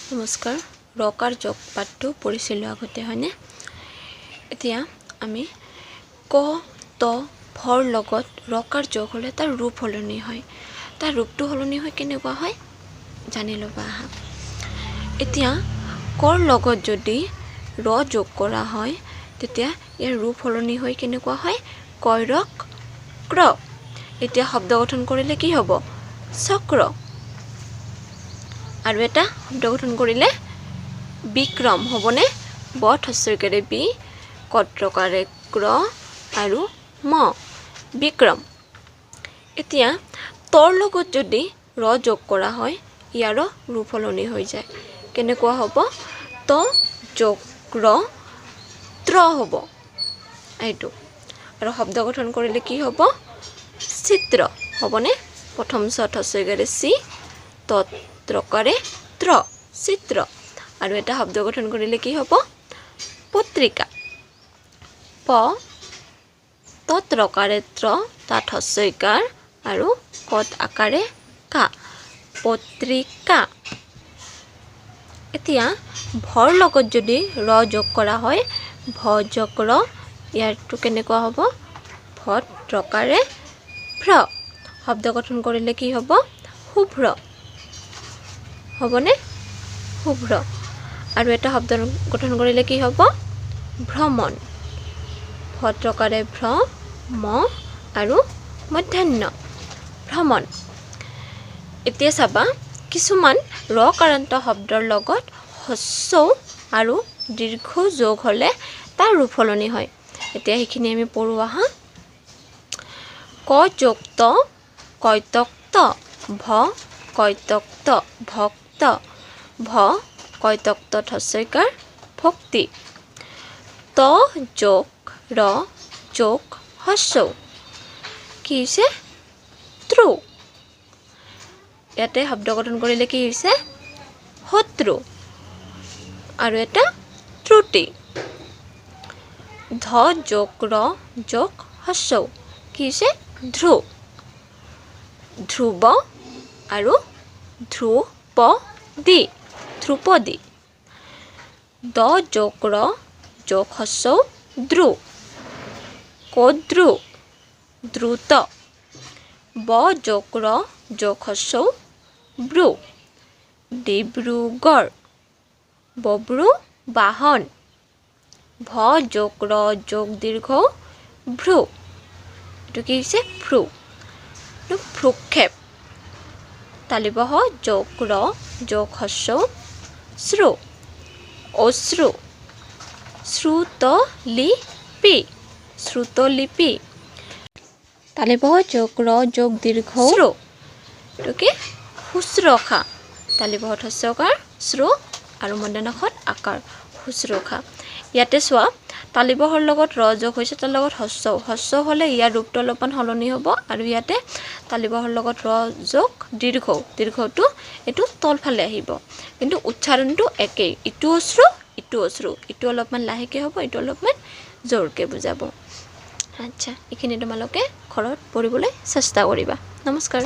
নমস্কাৰ ৰকাৰ যোগ পাঠটো পৰিছিলোঁ আগতে হয়নে এতিয়া আমি ক ত ভৰ লগত ৰকাৰ যোগ হ'লে তাৰ ৰূপ সলনি হয় তাৰ ৰূপটো সলনি হয় কেনেকুৱা হয় জানি ল'বা আহা এতিয়া কৰ লগত যদি ৰ যোগ কৰা হয় তেতিয়া ইয়াৰ ৰূপ সলনি হয় কেনেকুৱা হয় কৈৰক ক্ৰ এতিয়া শব্দ গঠন কৰিলে কি হ'ব চক্ৰ আৰু এটা শব্দ গঠন কৰিলে বিক্ৰম হ'বনে বথ হস্যইকাৰে বি কত্ৰকাৰে ক্ৰ আৰু ম বিক্ৰম এতিয়া তৰ লগত যদি ৰ যোগ কৰা হয় ইয়াৰ ৰূপ সলনি হৈ যায় কেনেকুৱা হ'ব ত যোগ ৰ ত্ৰ হ'ব এইটো আৰু শব্দ গঠন কৰিলে কি হ'ব চিত্ৰ হ'বনে প্ৰথম ছত হস্যইকাৰে চি তত্ৰকাৰে ত্ৰ চিত্ৰ আৰু এটা শব্দ গঠন কৰিলে কি হ'ব পত্ৰিকা প তত্ৰকাৰে ত্ৰ তাত হস্যইকাৰ আৰু কত আকাৰে কা পত্ৰিকা এতিয়া ভৰ লগত যদি ৰ যোগ কৰা হয় ভ যোগ ৰ ইয়াৰটো কেনেকুৱা হ'ব ভত্ৰকাৰে ভ্ৰ শব্দ গঠন কৰিলে কি হ'ব শুভ্ৰ হ'বনে শুভ্ৰ আৰু এটা শব্দ গঠন কৰিলে কি হ'ব ভ্ৰমণ ভত্ৰকাৰে ভ্ৰ ম আৰু মধ্যাহ্ন ভ্ৰমণ এতিয়া চাবা কিছুমান ৰ কাৰান্ত শব্দৰ লগত হস্য আৰু দীৰ্ঘ যোগ হ'লে তাৰ ৰূপ সলনি হয় এতিয়া সেইখিনি আমি পঢ়ো আহা ক যুক্ত কৈতক্ত ভ কৈতক্ত ভক্ত ভ কৈতক্ত হস্যইকাৰ ভক্তি ত যোগ ৰ যোগ হস্য কি হৈছে ত্ৰু ইয়াতে শব্দ গঠন কৰিলে কি হৈছে শত্ৰু আৰু এটা ত্ৰুটি ধ যোগ ৰ যোগ হস্য কি হৈছে ধ্ৰুৱ ধ্ৰুৱ আৰু ধ্ৰুপদী ধ্ৰুপদী দ যোগ ৰ যোগ হস্য দ্ৰু কদ্ৰু দ্ৰুত ব যোগ ৰ যোগ হস্য ব্ৰু ডিব্ৰুগড় বব্ৰু বাহন ভ যোগ ৰ যোগ দীৰ্ঘ ভ্ৰু এইটো কি হৈছে ভ্ৰু ভ্ৰুক্ষেপ তালিবহ যোগ ৰ যোগ হস্য শ্ৰু অশ্ৰু শ্ৰুতলিপি শ্ৰুতলিপি তালিবহ যোগ ৰ যোগ দীৰ্ঘ শ্ৰু এইটো কি শুশ্ৰূষা তালিবহ হস্যকাৰ শ্ৰু আৰু মধ্যাহ্নখন আকাৰ শুশ্ৰূষা ইয়াতে চোৱা তালিবহৰ লগত ৰ যোগ হৈছে তাৰ লগত হস্য হ'লে ইয়াৰ ৰূপটো অলপমান সলনি হ'ব আৰু ইয়াতে তালিবহৰ লগত ৰ যোগ দীৰ্ঘটো এইটো তলফালে আহিব কিন্তু উচ্চাৰণটো একেই ইটো অশ্ৰু ইটো অলপমান লাহেকৈ হ'ব ইটো অলপমান জোৰকৈ বুজাব আচ্ছা এইখিনি তোমালোকে ঘৰত পঢ়িবলৈ চেষ্টা কৰিবা নমস্কাৰ